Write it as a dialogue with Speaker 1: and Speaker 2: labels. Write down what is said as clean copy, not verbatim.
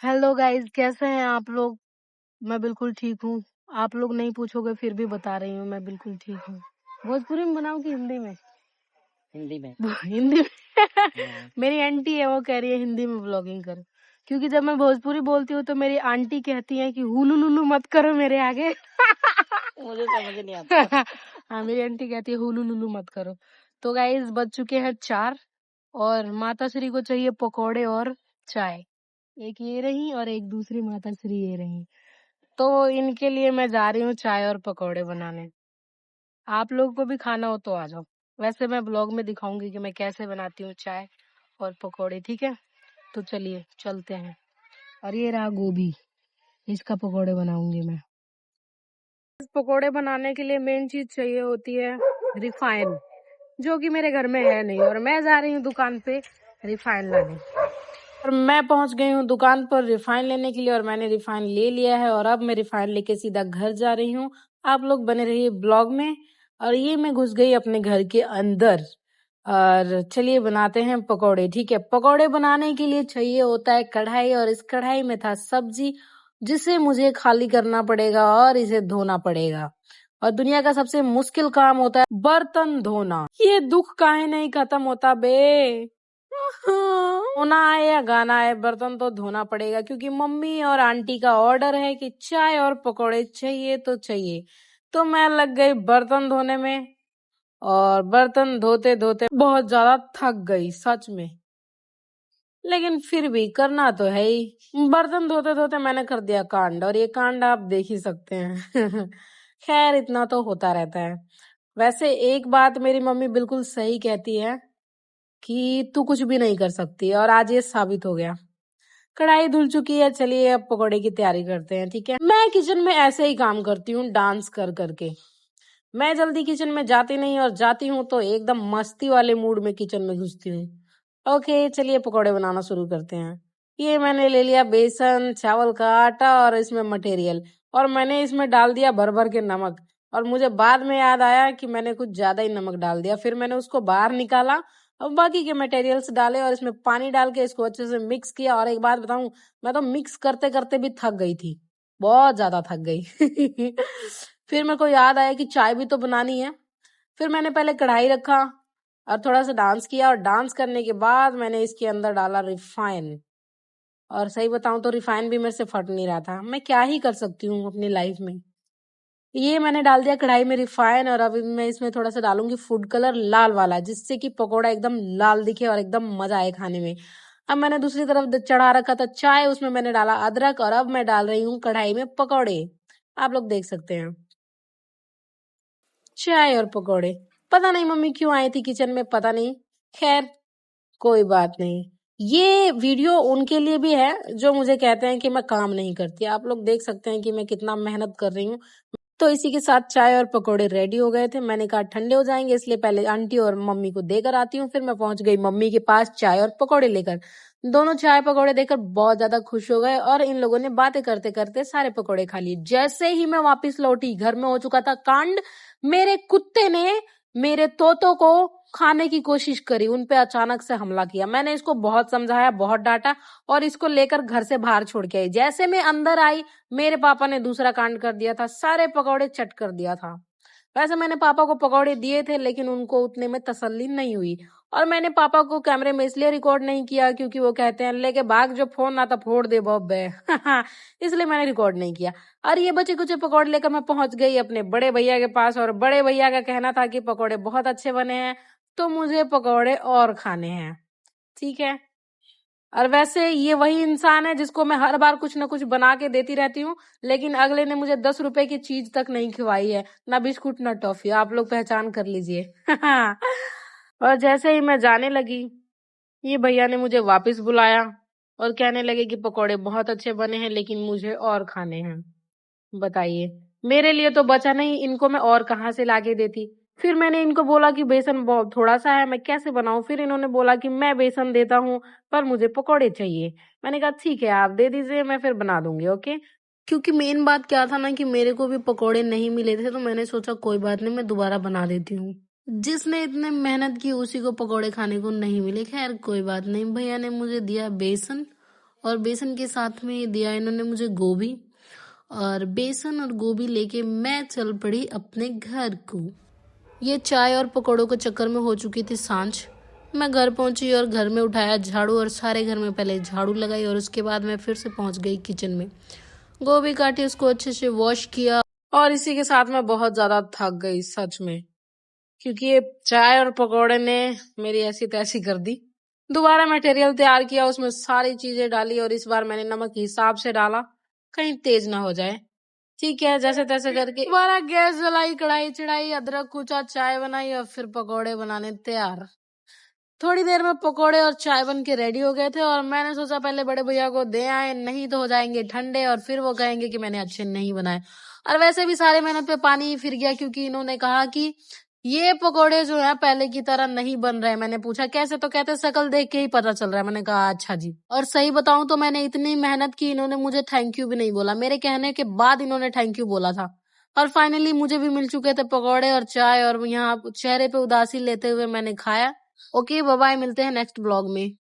Speaker 1: Hello guys, कैसे हैं आप लोग? मैं बिल्कुल ठीक हूँ। आप लोग नहीं पूछोगे फिर भी बता रही हूँ, मैं बिल्कुल ठीक हूँ। भोजपुरी में बनाऊँ कि हिंदी में?
Speaker 2: हिंदी में।
Speaker 1: हिंदी में।
Speaker 2: हाँ।
Speaker 1: मेरी आंटी है, वो कह रही है हिंदी में ब्लॉगिंग कर, क्योंकि जब मैं भोजपुरी बोलती हूँ तो मेरी आंटी कहती है कि हुलू लुलू मत करो मेरे आगे।
Speaker 2: मुझे समझ नहीं आता।
Speaker 1: हाँ, मेरी आंटी कहती है हुलू लुलू मत करो। तो गाइस, बज चुके हैं 4 और माता श्री को चाहिए पकोड़े और चाय। एक ये रही और एक दूसरी माता श्री ये रही। तो इनके लिए मैं जा रही हूँ चाय और पकोड़े बनाने। आप लोगों को भी खाना हो तो आ जाओ। वैसे मैं ब्लॉग में दिखाऊंगी कि मैं कैसे बनाती हूँ चाय और पकोड़े, ठीक है? तो चलिए चलते हैं। और ये रहा गोभी, इसका पकोड़े बनाऊंगी मैं। इस पकोड़े बनाने के लिए मेन चीज चाहिए होती है रिफाइन, जो कि मेरे घर में है नहीं, और मैं जा रही हूँ दुकान पे रिफाइन लाने। और मैं पहुंच गई हूँ दुकान पर रिफाइन लेने के लिए, और मैंने रिफाइन ले लिया है और अब मैं रिफाइन लेके सीधा घर जा रही हूँ। आप लोग बने रहिए ब्लॉग में। और ये मैं घुस गई अपने घर के अंदर, और चलिए बनाते हैं पकोड़े, ठीक है? पकोड़े बनाने के लिए चाहिए होता है कढ़ाई, और इस कढ़ाई में था सब्जी, जिसे मुझे खाली करना पड़ेगा और इसे धोना पड़ेगा। और दुनिया का सबसे मुश्किल काम होता है बर्तन धोना। ये दुख काहे नहीं खत्म होता बे? होना है या गाना है, बर्तन तो धोना पड़ेगा, क्योंकि मम्मी और आंटी का ऑर्डर है कि चाय और पकोड़े चाहिए तो चाहिए। तो मैं लग गई बर्तन धोने में, और बर्तन धोते धोते बहुत ज्यादा थक गई सच में, लेकिन फिर भी करना तो है ही। बर्तन धोते धोते मैंने कर दिया कांड, और ये कांड आप देख ही सकते हैं। खैर, इतना तो होता रहता है। वैसे एक बात मेरी मम्मी बिल्कुल सही कहती है कि तू कुछ भी नहीं कर सकती, और आज ये साबित हो गया। कढ़ाई धुल चुकी है, चलिए अब पकोड़े की तैयारी करते हैं, ठीक है? मैं किचन में ऐसे ही काम करती हूँ, डांस कर करके। मैं जल्दी किचन में जाती नहीं, और जाती हूँ तो एकदम मस्ती वाले मूड में किचन में घुसती हूँ। ओके, चलिए पकोड़े बनाना शुरू करते हैं। ये मैंने ले लिया बेसन, चावल का आटा और इसमें मटेरियल, और मैंने इसमें डाल दिया भर भर के नमक। और मुझे बाद में याद आया कि मैंने कुछ ज्यादा ही नमक डाल दिया, फिर मैंने उसको बाहर निकाला। अब बाकी के मटेरियल्स डाले और इसमें पानी डाल के इसको अच्छे से मिक्स किया। और एक बात बताऊं, मैं तो मिक्स करते करते भी थक गई थी, बहुत ज्यादा थक गई। फिर मेरे को याद आया कि चाय भी तो बनानी है। फिर मैंने पहले कढ़ाई रखा और थोड़ा सा डांस किया, और डांस करने के बाद मैंने इसके अंदर डाला रिफाइन। और सही बताऊं तो रिफाइन भी मेरे से फट नहीं रहा था। मैं क्या ही कर सकती हूँ अपनी लाइफ में। ये मैंने डाल दिया कढ़ाई में रिफाइन, और अब मैं इसमें थोड़ा सा डालूंगी फूड कलर लाल वाला, जिससे कि पकोड़ा एकदम लाल दिखे और एकदम मजा आए खाने में। अब मैंने दूसरी तरफ चढ़ा रखा था चाय, उसमें मैंने डाला अदरक, और अब मैं डाल रही हूँ कढ़ाई में पकौड़े। आप लोग देख सकते हैं, चाय और पकौड़े। पता नहीं मम्मी क्यों आई थी किचन में, पता नहीं। खैर, कोई बात नहीं। ये वीडियो उनके लिए भी है जो मुझे कहते हैं कि मैं काम नहीं करती। आप लोग देख सकते हैं कि मैं कितना मेहनत कर रही हूँ। तो इसी के साथ चाय और पकोड़े रेडी हो गए थे। मैंने कहा ठंडे हो जाएंगे, इसलिए पहले आंटी और मम्मी को देकर आती हूँ। फिर मैं पहुंच गई मम्मी के पास चाय और पकोड़े लेकर। दोनों चाय पकोड़े देकर बहुत ज्यादा खुश हो गए, और इन लोगों ने बातें करते करते सारे पकोड़े खा लिए। जैसे ही मैं वापस लौटी, घर में हो चुका था कांड। मेरे कुत्ते ने मेरे तोतों को खाने की कोशिश करी, उन पे अचानक से हमला किया। मैंने इसको बहुत समझाया, बहुत डांटा, और इसको लेकर घर से बाहर छोड़ के आई। जैसे मैं अंदर आई, मेरे पापा ने दूसरा कांड कर दिया था, सारे पकौड़े चट कर दिया था। वैसे मैंने पापा को पकौड़े दिए थे, लेकिन उनको उतने में तसल्ली नहीं हुई। और मैंने पापा को कैमरे में इसलिए रिकॉर्ड नहीं किया क्योंकि वो कहते हैं लेके भाग, जो फोन आता फोड़ दे बॉबे। इसलिए मैंने रिकॉर्ड नहीं किया। और ये बचे कुछ पकौड़े लेकर मैं पहुंच गई अपने बड़े भैया के पास, और बड़े भैया का कहना था कि पकौड़े बहुत अच्छे बने हैं, तो मुझे पकौड़े और खाने हैं, ठीक है? और वैसे ये वही इंसान है जिसको मैं हर बार कुछ ना कुछ बना के देती रहती हूँ, लेकिन अगले ने मुझे 10 रुपए की चीज तक नहीं खिलाई है, ना बिस्कुट ना टॉफी। आप लोग पहचान कर लीजिए। और जैसे ही मैं जाने लगी, ये भैया ने मुझे वापस बुलाया और कहने लगे कि पकोड़े बहुत अच्छे बने हैं, लेकिन मुझे और खाने हैं। बताइए, मेरे लिए तो बचा नहीं, इनको मैं और कहाँ से लाके देती? फिर मैंने इनको बोला कि बेसन बहुत थोड़ा सा है, मैं कैसे बनाऊं? फिर इन्होंने बोला कि मैं बेसन देता हूँ, पर मुझे पकोड़े चाहिए। मैंने कहा ठीक है, आप दे दीजिए, मैं फिर बना दूंगी, ओके? क्योंकि मेन बात क्या था ना कि मेरे को भी पकोड़े नहीं मिले थे, तो मैंने सोचा कोई बात नहीं, मैं दोबारा बना देती हूँ। जिसने इतने मेहनत की उसी को पकोड़े खाने को नहीं मिले। खैर कोई बात नहीं, भैया ने मुझे दिया बेसन, और बेसन के साथ में दिया इन्होंने मुझे गोभी, और बेसन और गोभी लेके मैं चल पड़ी अपने घर को। ये चाय और पकौड़ों के चक्कर में हो चुकी थी सांझ। मैं घर पहुंची और घर में उठाया झाड़ू और सारे घर में पहले झाड़ू लगाई, और उसके बाद मैं फिर से पहुंच गई किचन में। गोभी काटी, उसको अच्छे से वॉश किया, और इसी के साथ मैं बहुत ज्यादा थक गई सच में, क्योंकि ये चाय और पकौड़े ने मेरी ऐसी तैसी कर दी। दोबारा मटेरियल तैयार किया, उसमें सारी चीजें डाली, और इस बार मैंने नमक हिसाब से डाला, कहीं तेज ना हो जाए। ठीक है, जैसे तैसे करके दोबारा गैस जलाई, कढ़ाई चढ़ाई, अदरक कूचा, चाय बनाई, और फिर पकौड़े बनाने तैयार। थोड़ी देर में पकौड़े और चाय बन के रेडी हो गए थे, और मैंने सोचा पहले बड़े भैया को दे आए, नहीं तो हो जाएंगे ठंडे और फिर वो कहेंगे कि मैंने अच्छे नहीं बनाए। और वैसे भी सारे मेहनत पे पानी ही फिर गया, क्योंकि इन्होंने कहा कि ये पकौड़े जो है पहले की तरह नहीं बन रहे। मैंने पूछा कैसे, तो कहते शक्ल देख के ही पता चल रहा है। मैंने कहा अच्छा जी। और सही बताऊं तो मैंने इतनी मेहनत की, इन्होंने मुझे थैंक यू भी नहीं बोला। मेरे कहने के बाद इन्होंने थैंक यू बोला था। और फाइनली मुझे भी मिल चुके थे पकौड़े और चाय, और यहाँ चेहरे पे उदासी लेते हुए मैंने खाया। ओके बाय बाय, मिलते हैं नेक्स्ट ब्लॉग में।